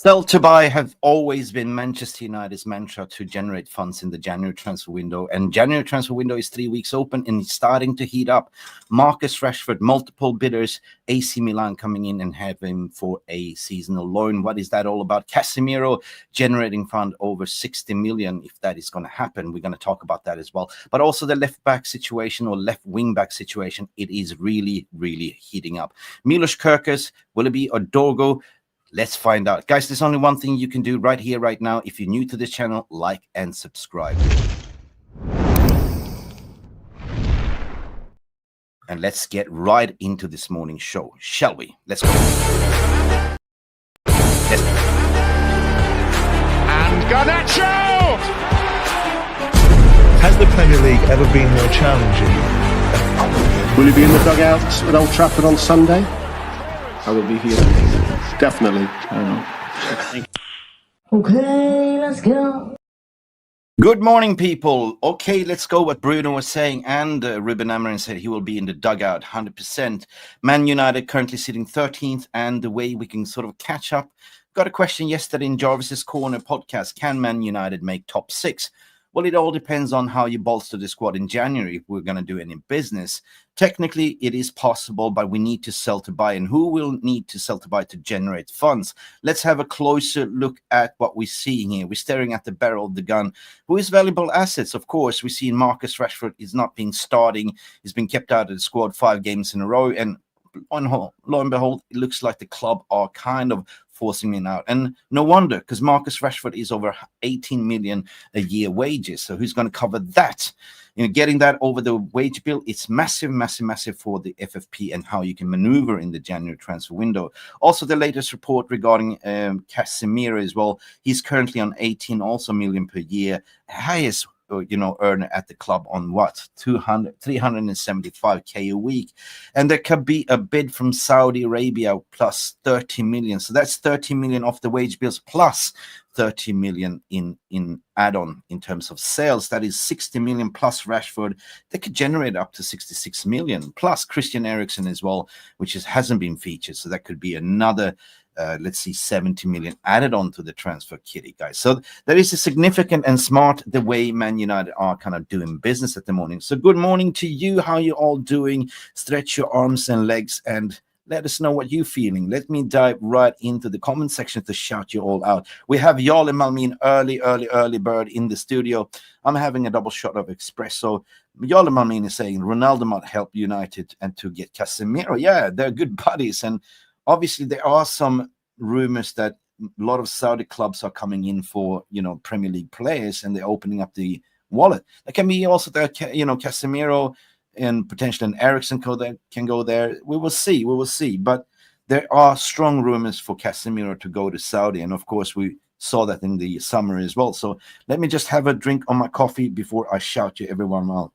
Sell to buy have always been Manchester United's mantra to generate funds in the January transfer window. And January transfer window is 3 weeks open and it's starting to heat up. Marcus Rashford, multiple bidders, AC Milan coming in and have him for a seasonal loan. What is that all about? Casemiro generating fund over 60 million. If that is going to happen, we're going to talk about that as well. But also the left back situation or left wing back situation, it is really, really heating up. Milos Kekez, will it be a Dorgu? Let's find out. Guys, there's only one thing you can do right here, right now. If you're new to this channel, like and subscribe. And let's get right into this morning's show, shall we? Let's go. And Garnacho! Has the Premier League ever been more challenging? Will you be in the dugout at Old Trafford on Sunday? I will be here. Definitely. Okay, let's go. Good morning, people. Okay, let's go what Bruno was saying. And Ruben Amorim said he will be in the dugout, 100%. Man United currently sitting 13th. And the way we can sort of catch up. Got a question yesterday in Jarvis's Corner podcast. Can Man United make top 6? Well, it all depends on how you bolster the squad in January if we're going to do any business. Technically, it is possible, but we need to sell to buy. And who will need to sell to buy to generate funds? Let's have a closer look at what we're seeing here. We're staring at the barrel of the gun. Who is valuable assets? Of course, we see Marcus Rashford is not being starting. He's been kept out of the squad 5 games in a row. And lo and behold, it looks like the club are kind of forcing him out. And no wonder, because Marcus Rashford is over 18 million a year wages. So who's going to cover that? You know, getting that over the wage bill, it's massive, massive, massive for the FFP and how you can maneuver in the January transfer window. Also, the latest report regarding Casemiro as well. He's currently on 18 also million per year, highest earner at the club on what 375k a week, and there could be a bid from Saudi Arabia plus 30 million. So that's 30 million off the wage bills plus 30 million in add-on in terms of sales. That is 60 million plus Rashford. They could generate up to 66 million plus Christian Eriksen as well, which hasn't been featured. So that could be another 70 million added on to the transfer kitty, guys. So there is a significant and smart the way Man United are kind of doing business at the morning. So good morning to you. How you all doing? Stretch your arms and legs and let us know what you're feeling. Let me dive right into the comment section to shout you all out. We have Jarl Malmin, early bird in the studio. I'm having a double shot of espresso. Jarl Malmin is saying Ronaldo might help United and to get Casemiro. Yeah, they're good buddies. And obviously, there are some rumors that a lot of Saudi clubs are coming in for, Premier League players, and they're opening up the wallet. There can be also that, Casemiro and potentially an Eriksen can go there. We will see. But there are strong rumors for Casemiro to go to Saudi, and of course, we saw that in the summer as well. So let me just have a drink on my coffee before I shout you everyone out.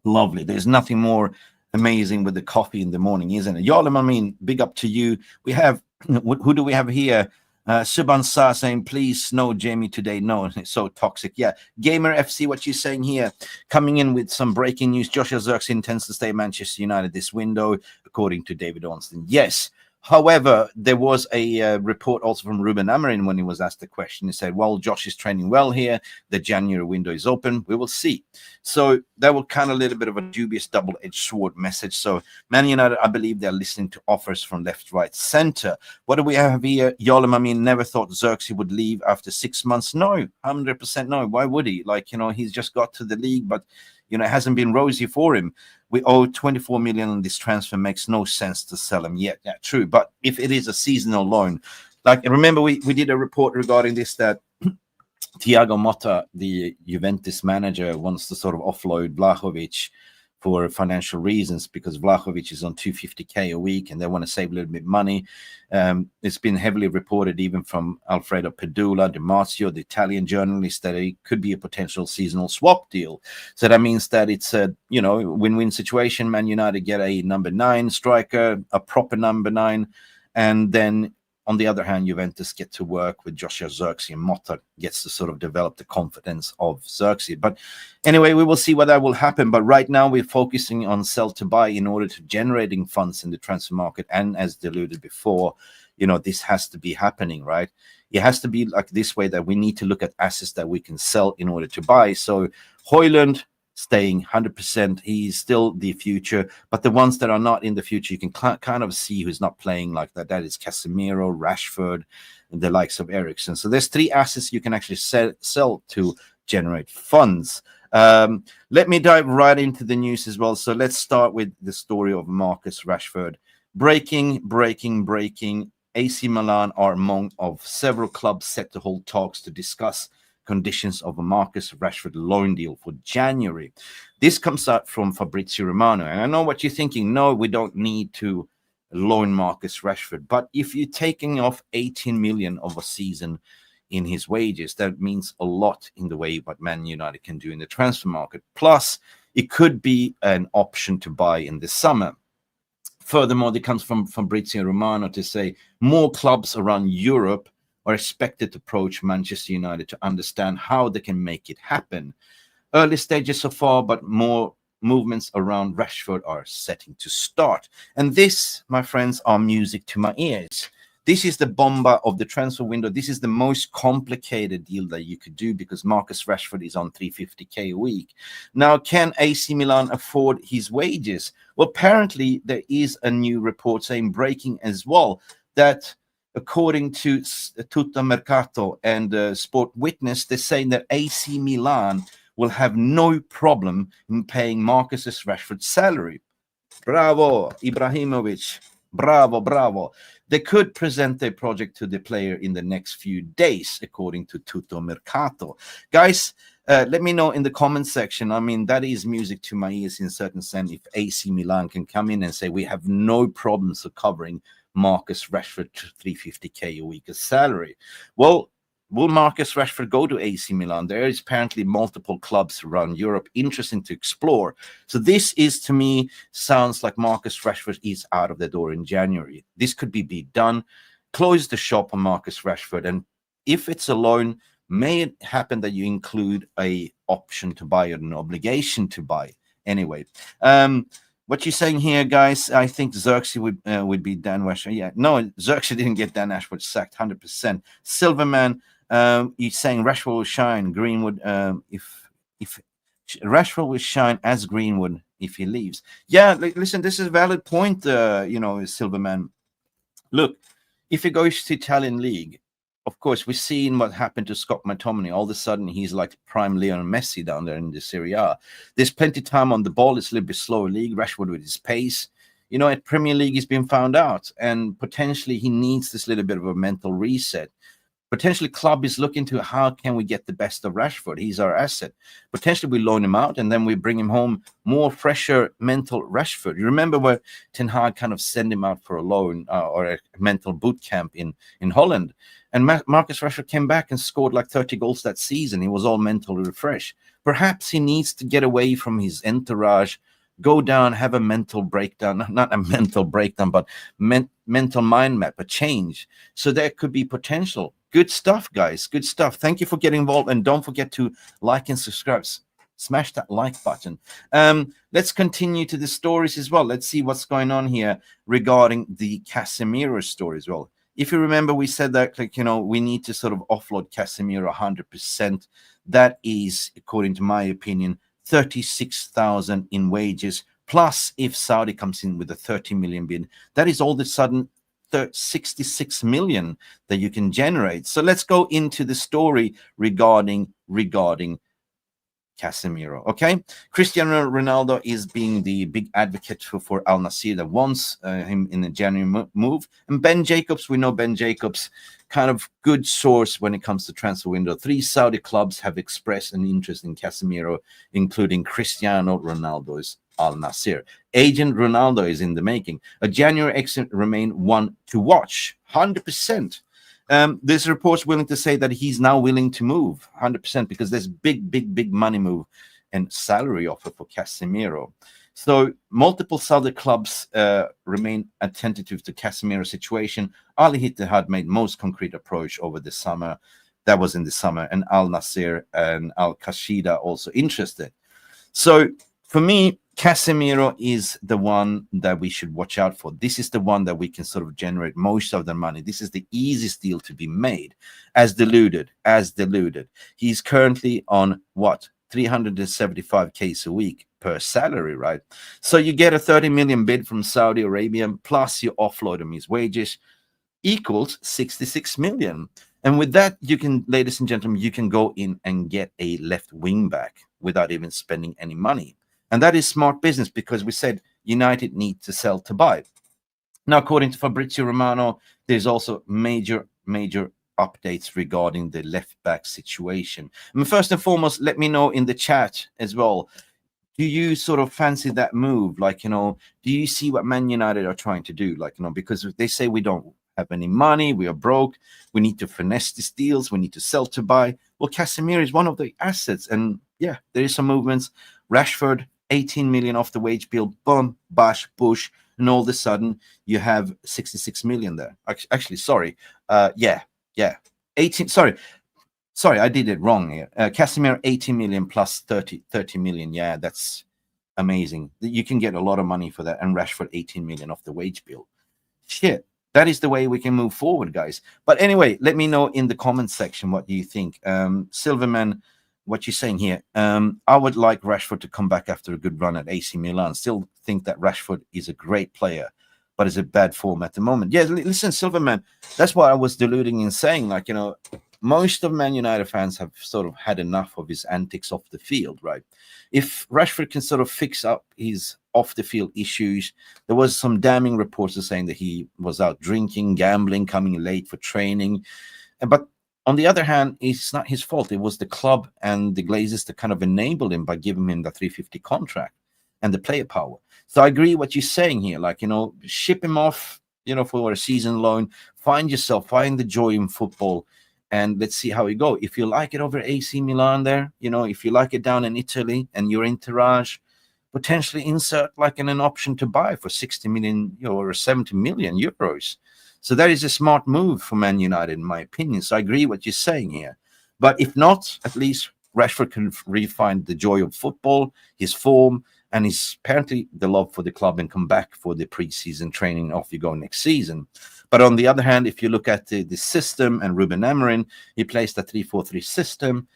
Lovely. There's nothing more amazing with the coffee in the morning, isn't it? Jarl, I mean, big up to you. We have, who do we have here? Suban Sa saying, please, no, Jamie, today. No, it's so toxic. Yeah. Gamer FC, what you saying here? Coming in with some breaking news. Joshua Zirkzee intends to stay at Manchester United this window, according to David Ornstein. Yes. However, there was a report also from Ruben Amorim when he was asked the question. He said, well, Josh is training well here. The January window is open. We will see. So that was kind of a little bit of a dubious double-edged sword message. So Man United, I believe they're listening to offers from left, right, center. What do we have here? Jarl Malmin never thought Zirkzee would leave after 6 months. No, 100% no. Why would he? He's just got to the league, but it hasn't been rosy for him. We owe 24 million on this transfer. Makes no sense to sell him yet. Yeah, true. But if it is a seasonal loan, remember we did a report regarding this that Thiago Motta, the Juventus manager, wants to sort of offload Vlahovic for financial reasons because Vlahovic is on 250k a week and they want to save a little bit of money. It's been heavily reported even from Alfredo Pedula, Di Marzio, the Italian journalist, that it could be a potential seasonal swap deal. So that means that it's a win-win situation. Man United get a number 9 striker, a proper number 9, and then on the other hand, Juventus get to work with Joshua Zirkzee, and Motta gets to sort of develop the confidence of Zirkzee. But anyway, we will see what that will happen. But right now, we're focusing on sell to buy in order to generating funds in the transfer market. And as alluded before, this has to be happening, right? It has to be like this way, that we need to look at assets that we can sell in order to buy. So Højlund staying 100%, he's still the future, but the ones that are not in the future, you can kind of see who's not playing like that. That is Casemiro, Rashford, and the likes of Eriksen. So there's 3 assets you can actually sell to generate funds. Let me dive right into the news as well. So let's start with the story of Marcus Rashford. Breaking. AC Milan are among of several clubs set to hold talks to discuss conditions of a Marcus Rashford loan deal for January. This comes out from Fabrizio Romano. And I know what you're thinking. No, we don't need to loan Marcus Rashford. But if you're taking off 18 million of a season in his wages, that means a lot in the way what Man United can do in the transfer market. Plus, it could be an option to buy in the summer. Furthermore, it comes from Fabrizio Romano to say more clubs around Europe are expected to approach Manchester United to understand how they can make it happen. Early stages so far, but more movements around Rashford are setting to start. And this, my friends, are music to my ears. This is the bomba of the transfer window. This is the most complicated deal that you could do because Marcus Rashford is on 350k a week. Now, can AC Milan afford his wages? Well, apparently there is a new report saying, breaking as well, that according to Tutto Mercato and Sport Witness, they're saying that AC Milan will have no problem in paying Marcus Rashford's salary. Bravo, Ibrahimovic. Bravo. They could present their project to the player in the next few days, according to Tutto Mercato. Guys, let me know in the comment section. I mean, that is music to my ears in a certain sense. If AC Milan can come in and say, we have no problems of covering Marcus Rashford to 350k a week as salary. Well, will Marcus Rashford go to AC Milan? There is apparently multiple clubs around Europe interesting to explore. So this is, to me, sounds like Marcus Rashford is out of the door in January. This could be done. Close the shop on Marcus Rashford. And if it's a loan, may it happen that you include a option to buy or an obligation to buy. Anyway, what you're saying here, guys, I think Xerxes would be Dan Ashford. Yeah, no, Xerxes didn't get Dan Ashford sacked, 100%. Silverman, he's saying Rashford will shine. Greenwood, if Rashford will shine as Greenwood if he leaves. Yeah, listen, this is a valid point, Silverman. Look, if he goes to Italian league, of course, we've seen what happened to Scott McTominay. All of a sudden, he's like prime Lionel Messi down there in the Serie A. There's plenty of time on the ball. It's a little bit slower league. Rashford with his pace. At Premier League, he's been found out. And potentially, he needs this little bit of a mental reset. Potentially, club is looking to how can we get the best of Rashford. He's our asset. Potentially, we loan him out and then we bring him home more fresher mental Rashford. You remember where Ten Hag kind of sent him out for a loan or a mental boot camp in Holland. And Marcus Rashford came back and scored like 30 goals that season. He was all mentally refreshed. Perhaps he needs to get away from his entourage, go down, have a mental breakdown, not a mental breakdown, but mental mind map, a change. So there could be potential. Good stuff, guys. Good stuff. Thank you for getting involved. And don't forget to like and subscribe. Smash that like button. Let's continue to the stories as well. Let's see what's going on here regarding the Casemiro story as well. If you remember, we said that, we need to sort of offload Casemiro 100%. That is, according to my opinion, 36,000 in wages. Plus, if Saudi comes in with a 30 million bid, that is all of a sudden 66 million that you can generate. So let's go into the story regarding Casemiro. Okay, Cristiano Ronaldo is being the big advocate for Al Nassr that wants him in the January move. And Ben Jacobs, we know Ben Jacobs, kind of good source when it comes to transfer window. 3 Saudi clubs have expressed an interest in Casemiro, including Cristiano Ronaldo's Al Nassr. Agent Ronaldo is in the making. A January exit remain one to watch, 100%. There's reports willing to say that he's now willing to move 100% because there's big money move and salary offer for Casemiro. So multiple Saudi clubs remain attentive to Casemiro's situation. Al Ittihad made most concrete approach over the summer. That was in the summer, and Al Nassr and Al Qashida also interested. So for me, Casemiro is the one that we should watch out for. This is the one that we can sort of generate most of the money. This is the easiest deal to be made. As deluded. He's currently on what? 375k a week per salary, right? So you get a 30 million bid from Saudi Arabia, plus you offload him his wages, equals 66 million. And with that, you can, ladies and gentlemen, you can go in and get a left wing back without even spending any money. And that is smart business, because we said United need to sell to buy. Now, according to Fabrizio Romano, there's also major updates regarding the left back situation. I mean, first and foremost, let me know in the chat as well. Do you sort of fancy that move? Like, you know, do you see what Man United are trying to do? Like, you know, because they say we don't have any money, we are broke, we need to finesse these deals, we need to sell to buy. Well, Casemiro is one of the assets. And yeah, there is some movements. Rashford, 18 million off the wage bill, boom, bash, bush, and all of a sudden you have 66 million there. Actually, sorry. 18, sorry, I did it wrong here. Casemiro, 18 million plus 30 million. Yeah, that's amazing. You can get a lot of money for that. And Rashford, 18 million off the wage bill. Shit, that is the way we can move forward, guys. But anyway, let me know in the comments section what you think. Silverman, what you're saying here. I would like Rashford to come back after a good run at AC Milan. Still think that Rashford is a great player, but is a bad form at the moment. Yeah, listen, Silverman, that's what I was deluding in saying. Like, you know, most of Man United fans have sort of had enough of his antics off the field, right? If Rashford can sort of fix up his off-the-field issues, there was some damning reports saying that he was out drinking, gambling, coming late for training. But on the other hand, it's not his fault. It was the club and the Glazers that kind of enabled him by giving him the 350 contract and the player power. So I agree what you're saying here. Like, you know, ship him off, you know, for a season loan. Find the joy in football, and let's see how we go. If you like it over AC Milan there, you know, if you like it down in Italy and your entourage, potentially insert like an option to buy for 60 million, you know, or 70 million euros. So that is a smart move for Man United, in my opinion. So I agree what you're saying here. But if not, at least Rashford can refine the joy of football, his form, and his apparently the love for the club, and come back for the preseason training. Off you go next season. But on the other hand, if you look at the system and Ruben Amorim, he plays the 3-4-3 system.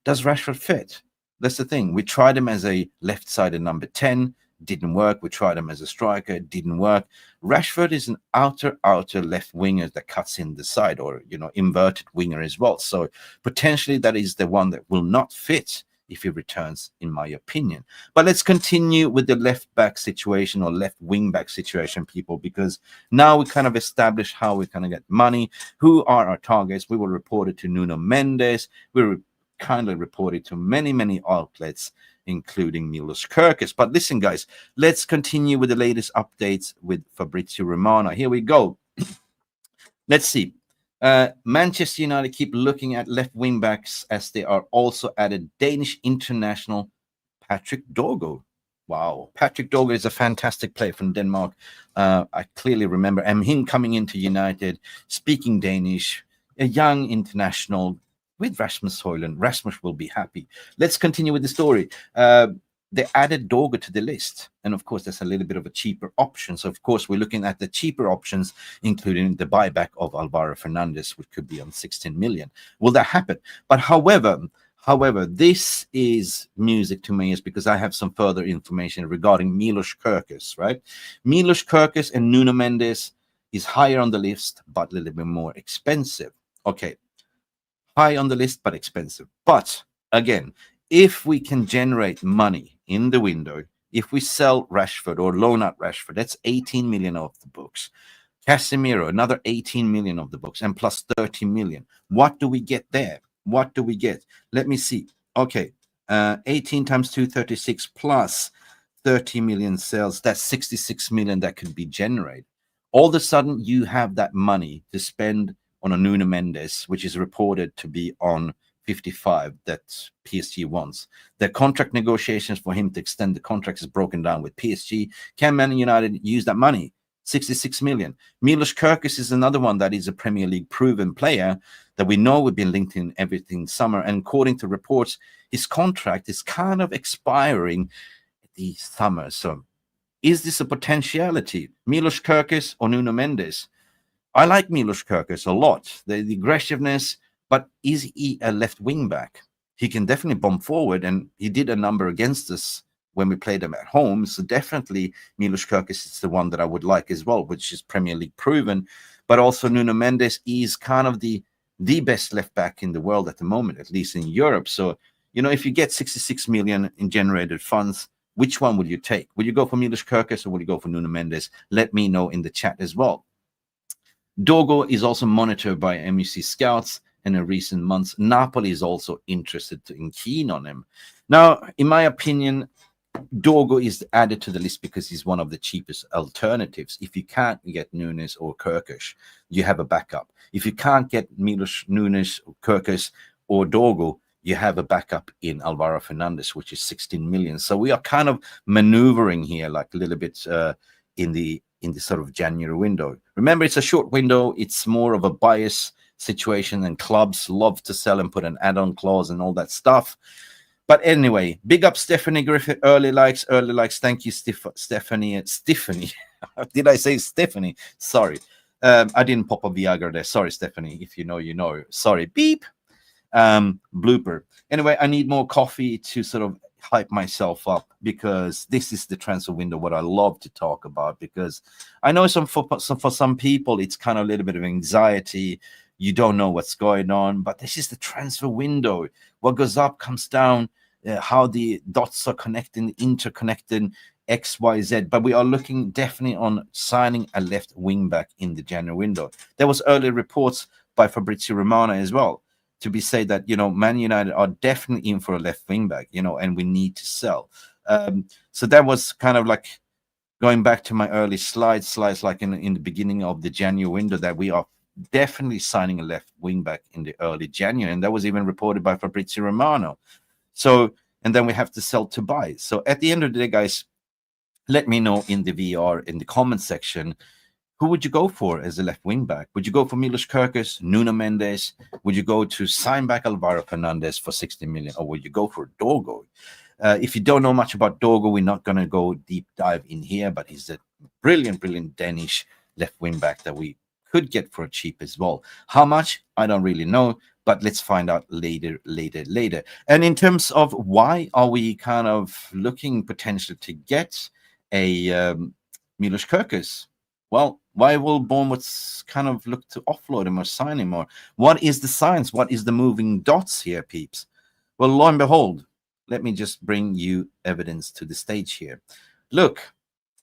Does Rashford fit? That's the thing. We tried him as a left-sided number 10. Didn't work. We tried him as a striker. Didn't work. Rashford is an outer left winger that cuts in the side, or, you know, inverted winger as well. So potentially that is the one that will not fit if he returns, in my opinion. But let's continue with the left back situation, or left wing back situation, people, because now we kind of establish how we're going to get money. Who are our targets? We will report it to Nuno Mendes. We kindly reported to many outlets, including Milos Kekez. But listen, guys, let's continue with the latest updates with Fabrizio Romano. Here we go. Let's see. Manchester United keep looking at left wing backs, as they are also added Danish international Patick Dorgu. Wow, Patick Dorgu is a fantastic player from Denmark. I clearly remember him coming into United, speaking Danish, a young international with Rasmus Højlund. Rasmus will be happy. Let's continue with the story. They added Dorgu to the list. And of course, there's a little bit of a cheaper option. So of course, we're looking at the cheaper options, including the buyback of Alvaro Fernandez, which could be on 16 million. Will that happen? But however, this is music to my ears, because I have some further information regarding Milos Kekez, right? Milos Kekez and Nuno Mendes is higher on the list, but a little bit more expensive. Okay. High on the list, but expensive. But again, if we can generate money in the window, if we sell Rashford or loan out Rashford, that's 18 million off the books. Casemiro, another 18 million of the books, and plus 30 million. What do we get there? What do we get? Let me see. Okay, 18 times 236 plus 30 million sales. That's 66 million that could be generated. All of a sudden, you have that money to spend on a Nuno Mendes, which is reported to be on 55 that PSG wants. The contract negotiations for him to extend the contract is broken down with PSG. Can Man United use that money? 66 million. Milos Kekez is another one that is a Premier League proven player that we know we've been linked in everything summer. And according to reports, his contract is kind of expiring at the summer. So is this a potentiality? Milos Kekez or Nuno Mendes? I like Milos Kekez a lot. The aggressiveness, but is he a left wing back? He can definitely bomb forward, and he did a number against us when we played them at home. So definitely Milos Kekez is the one that I would like as well, which is Premier League proven. But also Nuno Mendes is kind of the best left back in the world at the moment, at least in Europe. So, you know, if you get 66 million in generated funds, which one would you take? Would you go for Milos Kekez or would you go for Nuno Mendes? Let me know in the chat as well. Dorgu is also monitored by MUC scouts, and in recent months, Napoli is also interested and keen on him. Now, in my opinion, Dorgu is added to the list because he's one of the cheapest alternatives. If you can't get Nunes or Kekez, you have a backup. If you can't get Milos, Nunes, Kekez, or Dorgu, you have a backup in Alvaro Fernandez, which is 16 million. So we are kind of maneuvering here, like a little bit in the sort of January window. Remember, it's a short window. It's more of a bias situation, and clubs love to sell and put an add-on clause and all that stuff. But anyway, big up Stephanie Griffith. Early likes. Thank you, Stephanie. Did I say Stephanie? Sorry. I didn't pop a Viagra there. Sorry, Stephanie. If you know, you know. Sorry. Beep. Blooper. Anyway, I need more coffee to sort of hype myself up, because this is the transfer window what I love to talk about, because I know for some people it's kind of a little bit of anxiety. You don't know what's going on, but this is the transfer window. What goes up comes down, how the dots are connecting, interconnecting, X, Y, Z. But we are looking definitely on signing a left wing back in the January window. There was early reports by Fabrizio Romano as well to be said that, you know, Man United are definitely in for a left wing back, you know, and we need to sell. So that was kind of like going back to my early slides like in the beginning of the January window, that we are definitely signing a left wing back in the early January, and that was even reported by Fabrizio Romano. So, and then we have to sell to buy. So at the end of the day, guys, let me know in the VR, in the comment section, who would you go for as a left wing back? Would you go for Milos Kekez, Nuno Mendes? Would you go to sign back Alvaro Fernandez for 60 million, or would you go for Dorgu? If you don't know much about Dorgu, we're not going to go deep dive in here, but he's a brilliant Danish left wing back that we could get for cheap as well. How much? I don't really know, but let's find out later. And in terms of why are we kind of looking potentially to get a Milos Kekez? Well, why will Bournemouth kind of look to offload him or sign him? Or what is the science? What is the moving dots here, peeps? Well, lo and behold, let me just bring you evidence to the stage here. Look,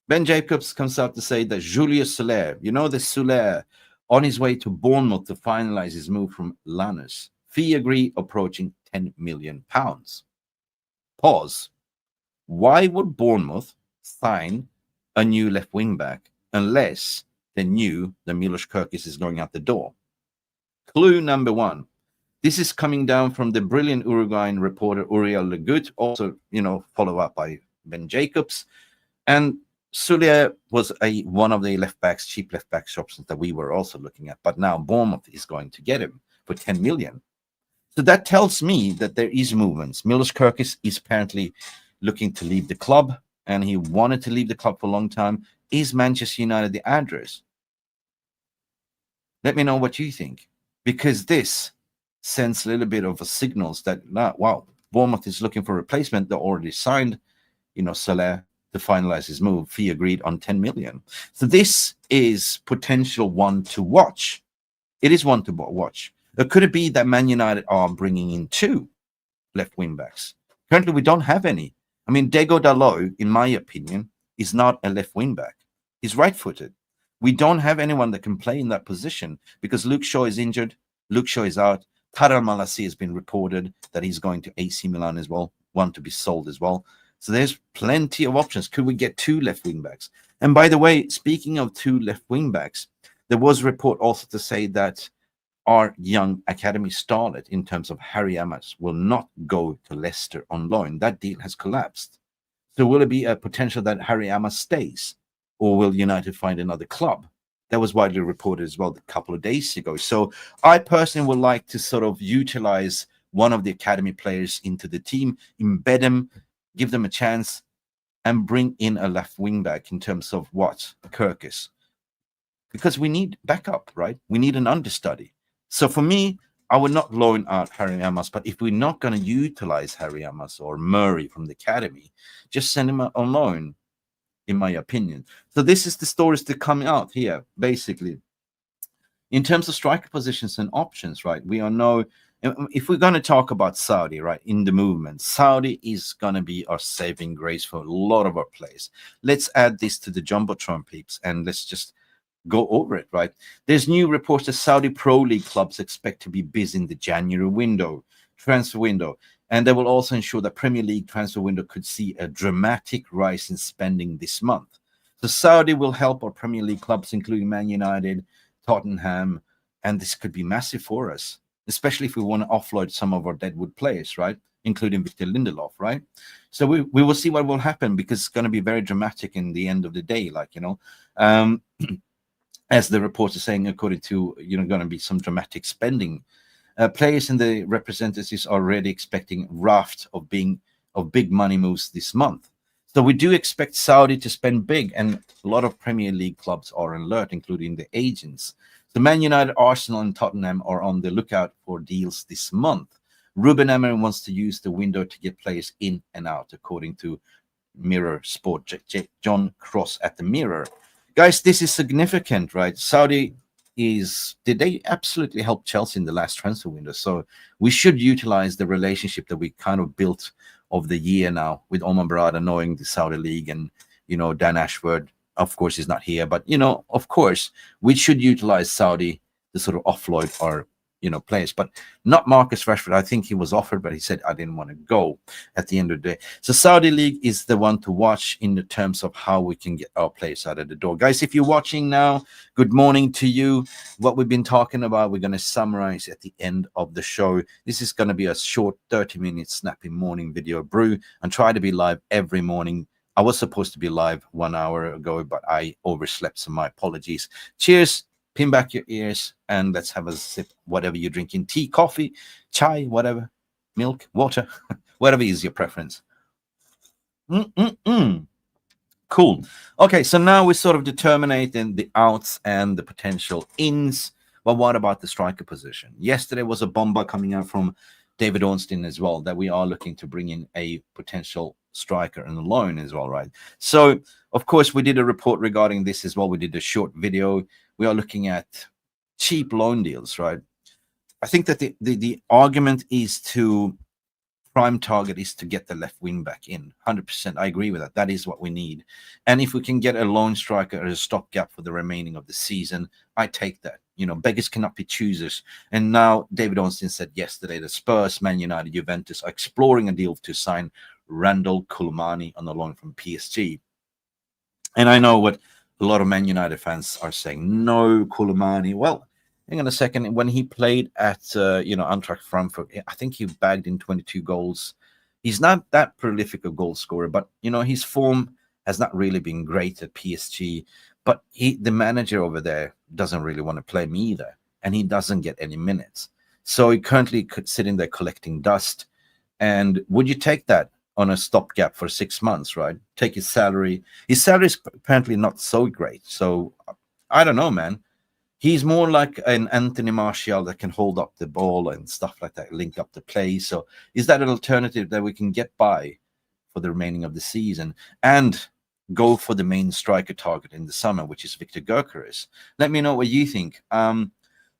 Ben Jacobs comes out to say that Julius Soler, you know, the Soler, on his way to Bournemouth to finalize his move from Lanús. Fee agreed approaching £10 million. Pause. Why would Bournemouth sign a new left wing back unless they knew that Milos Kekez is going out the door? Clue number one. This is coming down from the brilliant Uruguayan reporter Uriel Legut, also, you know, followed up by Ben Jacobs. And Soler was one of the cheap left back options that we were also looking at. But now Bournemouth is going to get him for 10 million. So that tells me that there is movements. Milos Kekez is apparently looking to leave the club, and he wanted to leave the club for a long time. Is Manchester United the address? Let me know what you think, because this sends a little bit of a signals that, wow, Bournemouth is looking for a replacement. They already signed, you know, Soler to finalize his move. Fee agreed on 10 million. So this is potential one to watch. It is one to watch. Could it be that Man United are bringing in two left wing backs? Currently, we don't have any. I mean, Diego Dalot, in my opinion, is not a left wing back. He's right-footed. We don't have anyone that can play in that position because Luke Shaw is injured. Luke Shaw is out. Tadal Malassi has been reported that he's going to AC Milan as well, one to be sold as well. So there's plenty of options. Could we get two left wing backs? And by the way, speaking of two left wing backs, there was a report also to say that our young academy starlet in terms of Harry Amas will not go to Leicester on loan. That deal has collapsed. So will it be a potential that Harry Amas stays, or will United find another club? That was widely reported as well a couple of days ago. So I personally would like to sort of utilize one of the academy players into the team, embed them, give them a chance, and bring in a left wing back in terms of what? Kekez. Because we need backup, right? We need an understudy. So for me, I would not loan out Harry Amos, but if we're not going to utilize Harry Amos or Murray from the academy, just send him on loan, in my opinion. So this is the stories that come out here, basically. In terms of striker positions and options, right? We all know, if we're going to talk about Saudi, right, in the movement, Saudi is going to be our saving grace for a lot of our players. Let's add this to the Jumbotron peeps, and let's just go over it, right? There's new reports that Saudi Pro League clubs expect to be busy in the January transfer window, and they will also ensure that Premier League transfer window could see a dramatic rise in spending this month. So Saudi will help our Premier League clubs, including Man United, Tottenham, and this could be massive for us, especially if we want to offload some of our deadwood players, right? Including Victor Lindelof, right? So we will see what will happen, because it's going to be very dramatic in the end of the day, like, as the reports are saying, according to, going to be some dramatic spending. Players and the representatives are already expecting raft of big money moves this month. So we do expect Saudi to spend big, and a lot of Premier League clubs are on alert, including the agents. So Man United, Arsenal, and Tottenham are on the lookout for deals this month. Ruben Amorim wants to use the window to get players in and out, according to Mirror Sport, John Cross at the Mirror. Guys, this is significant, right? Saudi did they absolutely help Chelsea in the last transfer window? So we should utilize the relationship that we kind of built over the year now with Oman Barada, knowing the Saudi League, and, Dan Ashford, of course, is not here. But, of course, we should utilize Saudi to sort of offload our players, but not Marcus Rashford. I think he was offered, but he said, I didn't want to go at the end of the day. So Saudi League is the one to watch in the terms of how we can get our players out of the door. Guys, if you're watching now, good morning to you. What we've been talking about, we're going to summarize at the end of the show. This is going to be a short 30-minute snappy morning video brew, and try to be live every morning. I was supposed to be live 1 hour ago, but I overslept, so my apologies. Cheers. Pin back your ears and let's have a sip, whatever you're drinking. Tea, coffee, chai, whatever, milk, water, whatever is your preference. Cool. Okay, so now we're sort of determining the outs and the potential ins. But what about the striker position? Yesterday was a bomber coming out from David Ornstein as well, that we are looking to bring in a potential striker and a loan as well, right? So, of course, we did a report regarding this as well. We did a short video. We are looking at cheap loan deals, right? I think that the argument is to prime target is to get the left wing back in. 100%. I agree with that. That is what we need. And if we can get a loan striker as a stopgap for the remaining of the season, I take that. Beggars cannot be choosers. And now David Ornstein said yesterday that Spurs, Man United, Juventus are exploring a deal to sign Randall Kolu Muani on the loan from PSG. And I know what a lot of Man United fans are saying. No, Kolu Muani. Well, hang on a second. When he played at Eintracht Frankfurt, I think he bagged in 22 goals. He's not that prolific a goal scorer, but his form has not really been great at PSG. But the manager over there doesn't really want to play me either, and he doesn't get any minutes. So he currently sitting there collecting dust. And would you take that on a stopgap for 6 months, right? Take his salary. His salary is apparently not so great. So I don't know, man. He's more like an Anthony Martial that can hold up the ball and stuff like that, link up the play. So is that an alternative that we can get by for the remaining of the season and go for the main striker target in the summer, which is Victor Gyökeres? Let me know what you think.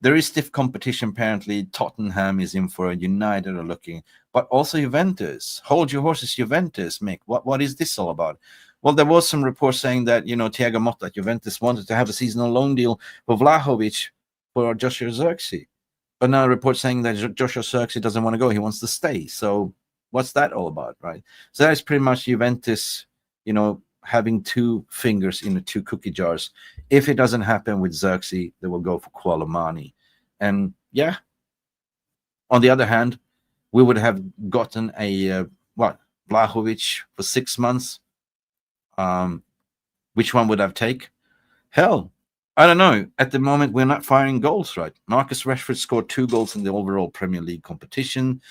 There is stiff competition, apparently. Tottenham is in for it. United are looking, but also Juventus. Hold your horses, Juventus, Mick. What is this all about? Well, there was some reports saying that, Thiago Motta at Juventus wanted to have a seasonal loan deal for Vlahovic for Joshua Zirkzee. But now reports saying that Joshua Zirkzee doesn't want to go. He wants to stay. So what's that all about, right? So that's pretty much Juventus, having two fingers in the two cookie jars. If it doesn't happen with Zirkzee, they will go for Kolu Muani. And yeah, on the other hand, we would have gotten a Vlahovic for 6 months. Which one would I take? Hell, I don't know. At the moment, we're not firing goals, right? Marcus Rashford scored 2 goals in the overall Premier League competition.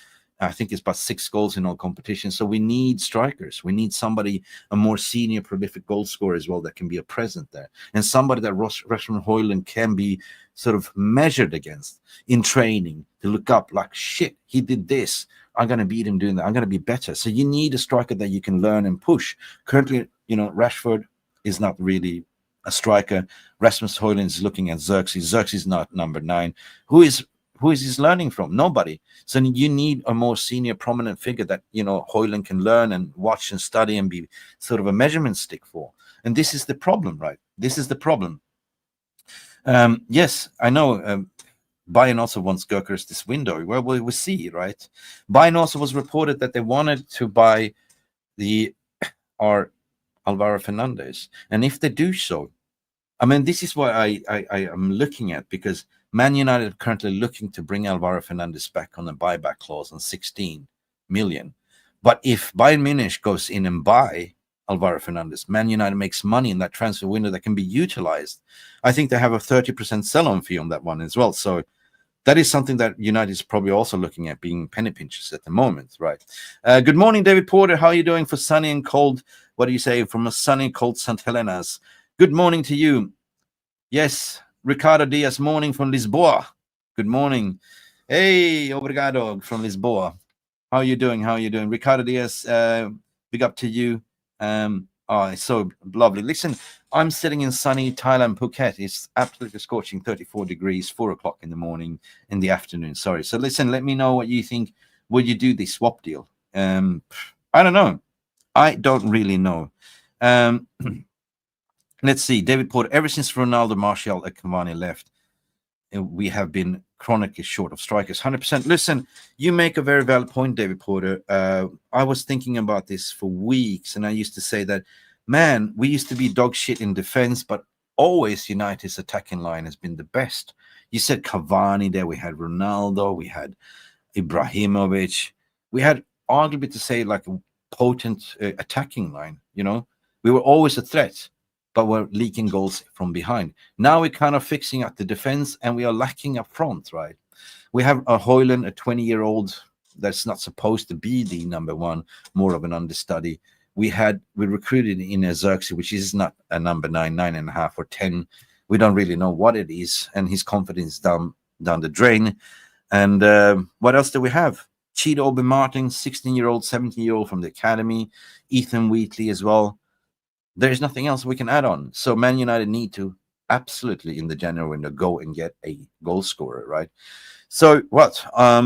I think it's about 6 goals in all competitions. So we need strikers. We need somebody, a more senior, prolific goal scorer as well, that can be a present there. And somebody that Rashford Højlund can be sort of measured against in training, to look up like, shit, he did this. I'm going to beat him doing that. I'm going to be better. So you need a striker that you can learn and push. Currently, Rashford is not really a striker. Rasmus Højlund is looking at Xerxes. Xerxes is not number 9. Who is he learning from? Nobody. So you need a more senior, prominent figure that, Højlund can learn and watch and study and be sort of a measurement stick for. And this is the problem, right? This is the problem. Yes, I know Bayern also wants Gyökeres this window. Well, we'll see, right? Bayern also was reported that they wanted to buy Alvaro Fernandez. And if they do so, I mean, this is what I am looking at, because Man United are currently looking to bring Alvaro Fernandez back on a buyback clause on 16 million. But if Bayern Munich goes in and buy Alvaro Fernandez, Man United makes money in that transfer window that can be utilized. I think they have a 30% sell-on fee on that one as well. So that is something that United is probably also looking at, being penny pinchers at the moment, right? Good morning, David Porter. How are you doing for sunny and cold? What do you say from a sunny and cold St. Helena's? Good morning to you. Yes, Ricardo Diaz, morning from Lisboa. Good morning. Hey, obrigado from Lisboa. How are you doing? How are you doing? Ricardo Diaz, big up to you. It's so lovely. Listen, I'm sitting in sunny Thailand, Phuket. It's absolutely scorching, 34 degrees, 4 o'clock in the morning, in the afternoon. Sorry. So listen, let me know what you think. Would you do this swap deal? I don't know. I don't really know. Let's see. David Porter, ever since Ronaldo, Martial, and Cavani left, we have been chronically short of strikers. 100%. Listen, you make a very valid point, David Porter. I was thinking about this for weeks, and I used to say that, man, we used to be dog shit in defense, but always United's attacking line has been the best. You said Cavani there. We had Ronaldo. We had Ibrahimovic. We had, arguably to say, like a potent attacking line. We were always a threat, but we're leaking goals from behind. Now we're kind of fixing up the defense, and we are lacking up front, right? We have a Højlund, a 20-year-old that's not supposed to be the number 1, more of an understudy. We recruited in a Xerxes, which is not a number 9, 9.5 or 10. We don't really know what it is, and his confidence down the drain. And what else do we have? Cheetah Obi Martin, 16-year-old, 17-year-old from the academy. Ethan Wheatley as well. There's nothing else we can add on. So Man United need to absolutely, in the January window, go and get a goal scorer, right? So what?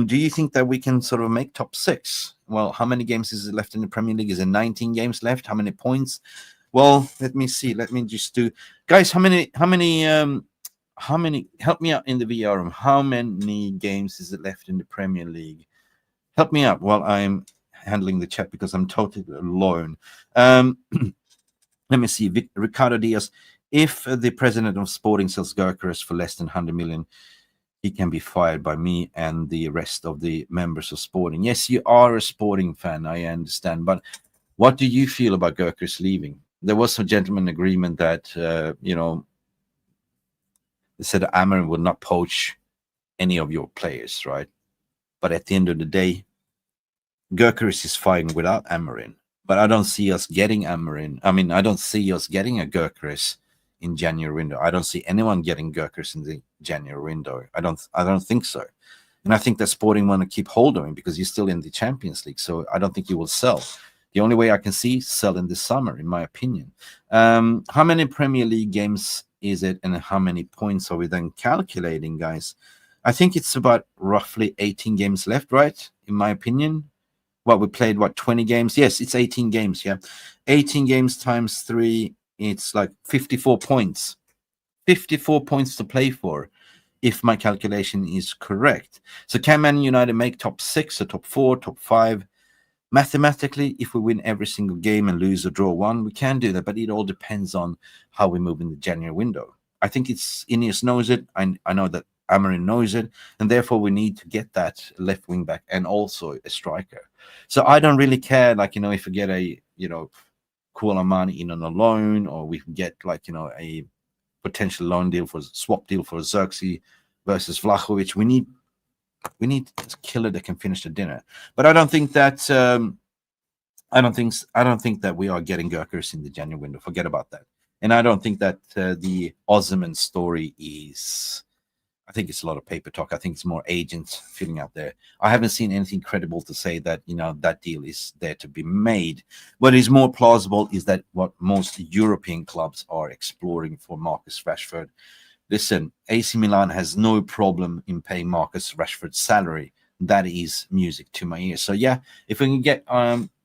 Do you think that we can sort of make top 6? Well, how many games is it left in the Premier League? Is it 19 games left? How many points? Well, let me see. Let me just do, guys, how many, help me out in the VR room. How many games is it left in the Premier League? Help me out while I'm handling the chat, because I'm totally alone. Let me see. Ricardo Diaz, if the president of Sporting sells Gyökeres for less than 100 million, he can be fired by me and the rest of the members of Sporting. Yes, you are a Sporting fan, I understand. But what do you feel about Gyökeres leaving? There was some gentleman agreement that, they said that Amorim would not poach any of your players, right? But at the end of the day, Gyökeres is fine without Amorim. But I don't see us getting Amorim. I mean, I don't see us getting a Gyökeres in January window. I don't see anyone getting Gyökeres in the January window. I don't think so. And I think that Sporting want to keep hold of him because he's still in the Champions League. So I don't think he will sell. The only way I can see sell in the summer, in my opinion. How many Premier League games is it, and how many points are we then calculating, guys? I think it's about roughly 18 games left, right? In my opinion. Well, we played, 20 games? Yes, it's 18 games, yeah. 18 games times 3, it's like 54 points. 54 points to play for, if my calculation is correct. So can Man United make top 6 or top 4, top 5? Mathematically, if we win every single game and lose or draw 1, we can do that, but it all depends on how we move in the January window. I think Ineos knows it. I know that Amorim knows it, and therefore we need to get that left wing back and also a striker. So I don't really care, if we get a, Kolu Muani in on a loan, or we get a potential loan deal swap deal for Xerxes versus Vlahovic. We need We need a killer that can finish the dinner. But I don't think that I don't think that we are getting Gurkers in the January window. Forget about that. And I don't think that the Osimhen story is. I think it's a lot of paper talk. I think it's more agents filling out there. I haven't seen anything credible to say that that deal is there to be made. What is more plausible is that what most European clubs are exploring for Marcus Rashford. Listen, AC Milan has no problem in paying Marcus Rashford's salary. That is music to my ears. So yeah, if we can get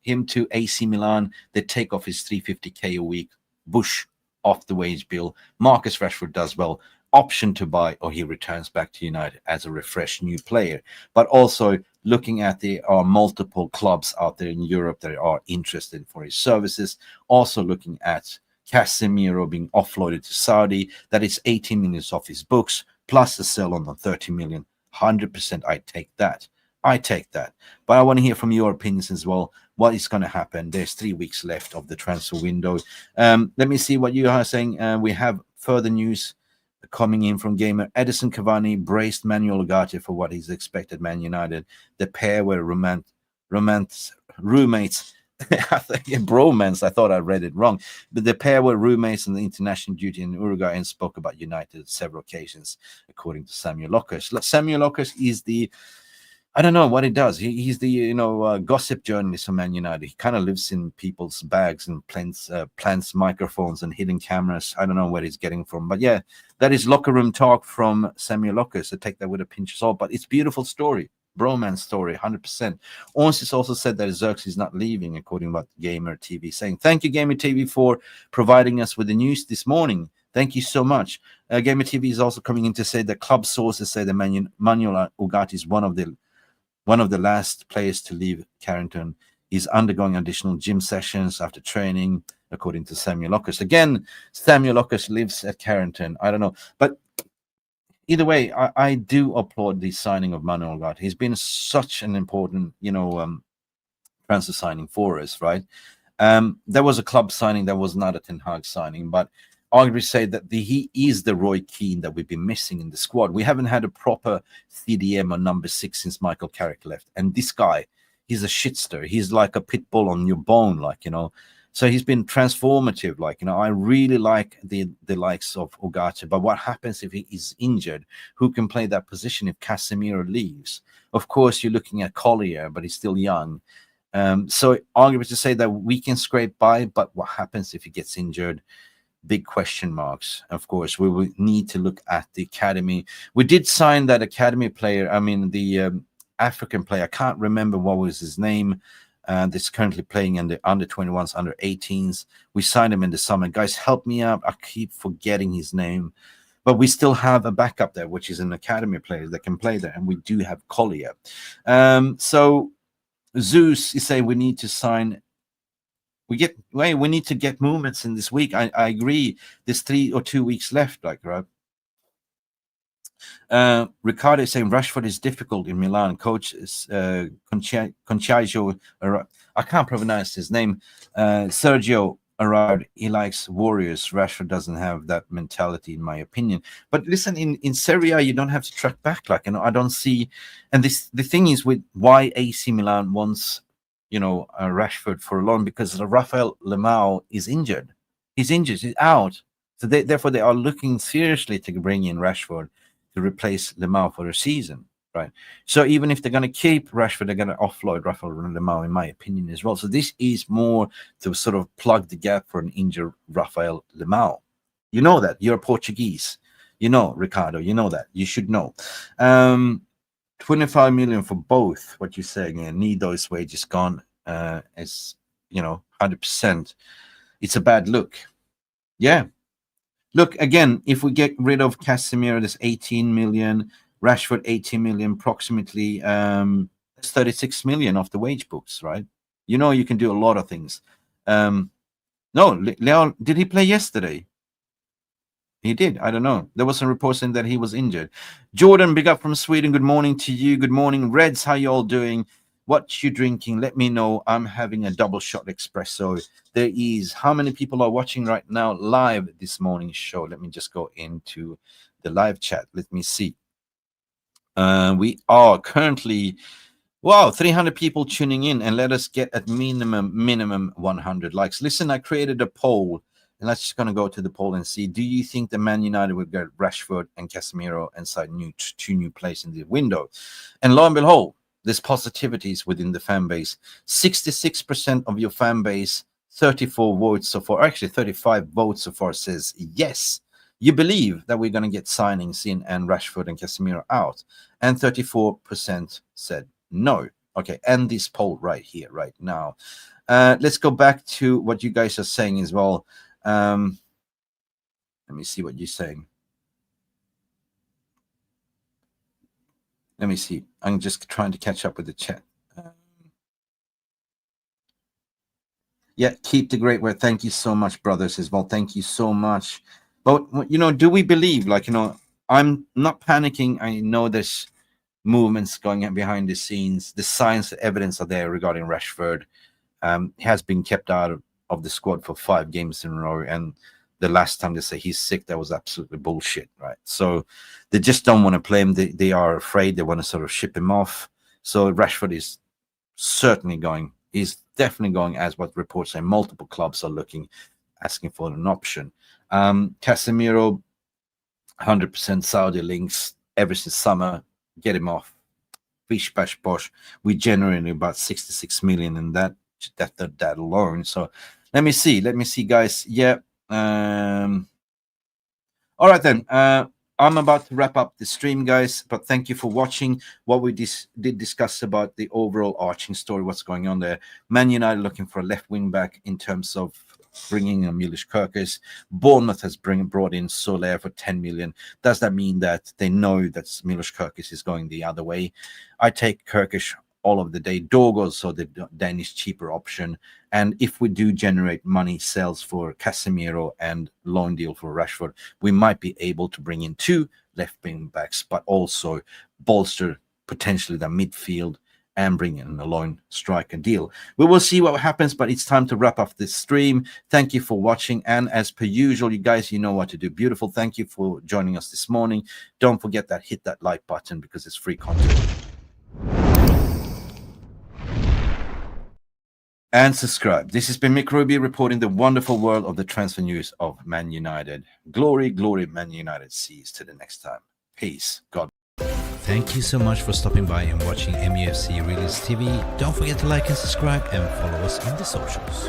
him to AC Milan, they take off his 350k a week, Bush off the wage bill. Marcus Rashford does well. Option to buy, or he returns back to United as a refreshed new player. But also looking at there are multiple clubs out there in Europe that are interested for his services. Also looking at Casemiro being offloaded to Saudi. That is 18 million off his books, plus a sell on the 30 million. 100% I take that. I take that. But I want to hear from your opinions as well. What is going to happen? There's 3 weeks left of the transfer window. Let me see what you are saying. We have further news coming in from gamer Edison Cavani braced Manuel Ugarte for what he's expected Man United. The pair were roommates. Bromance. I thought I read it wrong, but the pair were roommates on the international duty in Uruguay and spoke about United on several occasions, according to Samuel Lockers. Samuel Lockers is the, I don't know what he does. He's the gossip journalist for Man United. He kind of lives in people's bags and plants microphones and hidden cameras. I don't know where he's getting from, but yeah, that is locker room talk from Samuel Lockers. So take that with a pinch of salt. But it's a beautiful story. Bromance story, 100%. Onsis also said that Xerxes is not leaving, according to what Gamer TV saying. Thank you, Gamer TV, for providing us with the news this morning. Thank you so much. Gamer TV is also coming in to say that club sources say that Manuel Ugarte is one of the last players to leave Carrington. He's undergoing additional gym sessions after training, according to Samuel Lockers. Again, Samuel Lockers lives at Carrington. I don't know, but either way, I do applaud the signing of Manuel Ugarte. He's been such an important, transfer signing for us, right? There was a club signing that was not a Ten Hag signing, but arguably say that he is the Roy Keane that we've been missing in the squad. We haven't had a proper CDM on number 6 since Michael Carrick left. And this guy, he's a shitster. He's like a pit bull on your bone, So he's been transformative, I really like the likes of Ugarte. But what happens if he is injured? Who can play that position if Casemiro leaves? Of course, you're looking at Collier, but he's still young. So arguably to say that we can scrape by, but what happens if he gets injured? Big question marks. Of course, we will need to look at the academy. We did sign that academy player. The African player. I can't remember what was his name. That's currently playing in the under 21s, under 18s. We signed him in the summer. Guys, help me out. I keep forgetting his name. But we still have a backup there, which is an academy player that can play there. And we do have Collier. So Zeus is saying we need to sign. We need to get movements in this week. I agree. There's 3 or 2 weeks left, right? Ricardo is saying Rashford is difficult in Milan. Coach Conchaggio, I can't pronounce his name. Sergio arrived. He likes warriors. Rashford doesn't have that mentality, in my opinion. But listen, in Serie A, you don't have to track back. I don't see. And the thing is with why AC Milan wants Rashford for a loan, because Rafael Leão is injured. He's injured. He's out. So therefore, they are looking seriously to bring in Rashford to replace Leão for a season, right? So even if they're going to keep Rashford, they're going to offload Rafael Leão, in my opinion, as well. So this is more to sort of plug the gap for an injured Rafael Leão. You know that. You're Portuguese. Ricardo, you know that. You should know. 25 million for both. What you're saying, need those wages gone as 100%. It's a bad look. Yeah. Look, again, if we get rid of Casemiro, there's 18 million, Rashford 18 million, approximately 36 million off the wage books, right? You can do a lot of things. No, Leão, did he play yesterday? He did. I don't know. There was some reports saying that he was injured. Jordan, big up from Sweden. Good morning to you. Good morning. Reds, how you all doing? What you drinking? Let me know. I'm having a double shot espresso. There is, how many people are watching right now live this morning's show? Let me just go into the live chat. Let me see. We are currently, wow, 300 people tuning in, and let us get at minimum 100 likes. Listen, I created a poll, and let's just gonna go to the poll and see. Do you think the Man United will get Rashford and Casemiro and Saudi two new players in the window? And lo and behold, there's positivities within the fan base. 66% of your fan base, 34 votes so far, actually 35 votes so far, says yes. You believe that we're going to get signings in and Rashford and Casemiro out. And 34% said no. Okay, end this poll right here, right now. Let's go back to what you guys are saying as well. Let me see what you're saying. Let me see. I'm just trying to catch up with the chat. Yeah, keep the great work. Thank you so much, brothers, as well. Thank you so much. But, you know, do we believe, like, you know, I'm not panicking. I know there's movements going on behind the scenes. The science, the evidence are there regarding Rashford. He has been kept out of the squad for 5 games in a row. And the last time they say he's sick, that was absolutely bullshit, right? So they just don't want to play him. They are afraid. They want to sort of ship him off. So Rashford is certainly going. He's definitely going, as what reports say. Multiple clubs are looking, asking for an option. Casemiro, 100% Saudi links ever since summer. Get him off. Bish bash bosh. We generated about 66 million in that alone. So let me see, guys. Yeah. All right then. I'm about to wrap up the stream, guys, but thank you for watching. What we did discuss about the overall arching story, what's going on there. Man United looking for a left wing back in terms of bringing in Milos Kekez. Bournemouth has brought in Soler for 10 million. Does that mean that they know that Milos Kekez is going the other way? I take Kekez all of the day. Dorgu, so the Danish cheaper option. And if we do generate money sales for Casemiro and loan deal for Rashford, we might be able to bring in 2 left wing backs, but also bolster potentially the midfield and bring in a loan striker deal. We will see what happens, but it's time to wrap up this stream. Thank you for watching. And as per usual, you guys, you know what to do. Beautiful. Thank you for joining us this morning. Don't forget that, hit that like button because it's free content. And subscribe. This has been Mick Ruby reporting the wonderful world of the transfer news of Man United. Glory, glory, Man United. See you to the next time. Peace. God. Thank you so much for stopping by and watching MUFC RealistTV. Don't forget to like and subscribe and follow us on the socials.